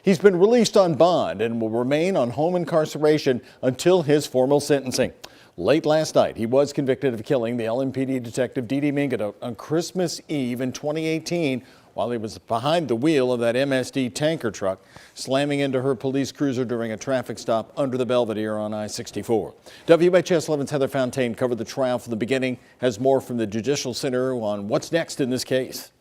He's been released on bond and will remain on home incarceration until his formal sentencing. Late last night, he was convicted of killing the LMPD Detective Deidre Mengedoht on Christmas Eve in 2018 while he was behind the wheel of that MSD tanker truck, slamming into her police cruiser during a traffic stop under the Belvedere on I-64. WHS 11's Heather Fontaine covered the trial from the beginning, has more from the Judicial Center on what's next in this case.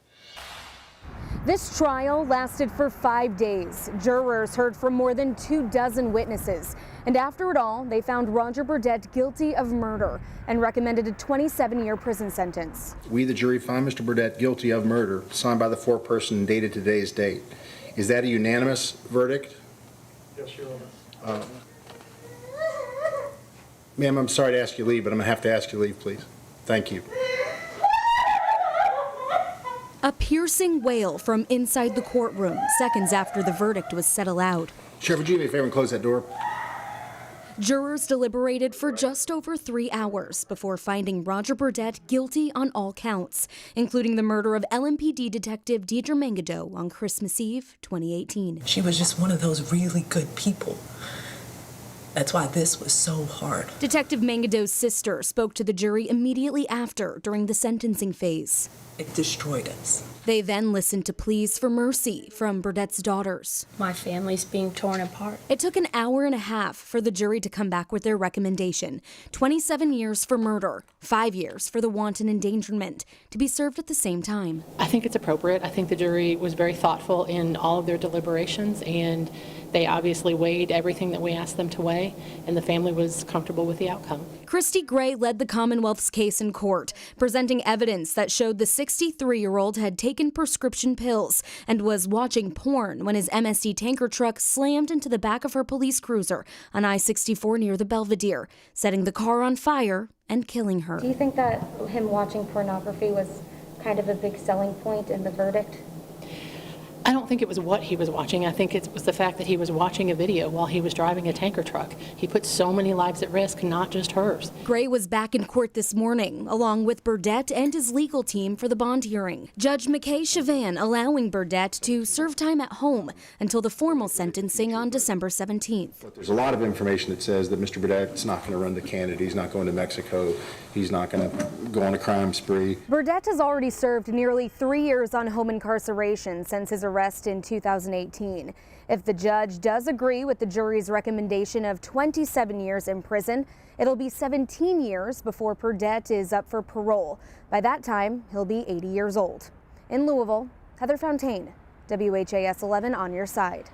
This trial lasted for 5 days. Jurors heard from more than 24 witnesses. And after it all, they found Roger Burdette guilty of murder and recommended a 27-year prison sentence. We, the jury, find Mr. Burdette guilty of murder, signed by the foreperson and dated today's date. Is that a unanimous verdict? Yes, Your Honor. Ma'am, I'm sorry to ask you to leave, but I'm going to have to ask you to leave, please. Thank you. A piercing wail from inside the courtroom, seconds after the verdict was said aloud. Sheriff, would you do me a favor and close that door? Jurors deliberated for just over 3 hours before finding Roger Burdette guilty on all counts, including the murder of LMPD Detective Deidre Mengedoht on Christmas Eve 2018. She was just one of those really good people. That's why this was so hard. Detective Mengedoht's sister spoke to the jury immediately after during the sentencing phase. It destroyed us. They then listened to pleas for mercy from Burdette's daughters. My family's being torn apart. It took an hour and a half for the jury to come back with their recommendation. 27 years for murder, 5 years for the wanton endangerment, to be served at the same time. I think it's appropriate. I think the jury was very thoughtful in all of their deliberations, and they obviously weighed everything that we asked them to weigh, and the family was comfortable with the outcome. Christy Gray led the Commonwealth's case in court, presenting evidence that showed the 63-year-old had taken prescription pills and was watching porn when his MSD tanker truck slammed into the back of her police cruiser on I-64 near the Belvedere, setting the car on fire and killing her. Do you think that him watching pornography was kind of a big selling point in the verdict? I don't think it was what he was watching. I think it was the fact that he was watching a video while he was driving a tanker truck. He put so many lives at risk, not just hers. Gray was back in court this morning, along with Burdette and his legal team for the bond hearing. Judge McKay Chavan allowing Burdette to serve time at home until the formal sentencing on December 17th. There's a lot of information that says that Mr. Burdette's not going to run to Canada, he's not going to Mexico, he's not going to go on a crime spree. Burdette has already served nearly 3 years on home incarceration since his arrest in 2018. If the judge does agree with the jury's recommendation of 27 years in prison, it'll be 17 years before Burdette is up for parole. By that time, he'll be 80 years old. In Louisville, Heather Fontaine, WHAS 11 on your side.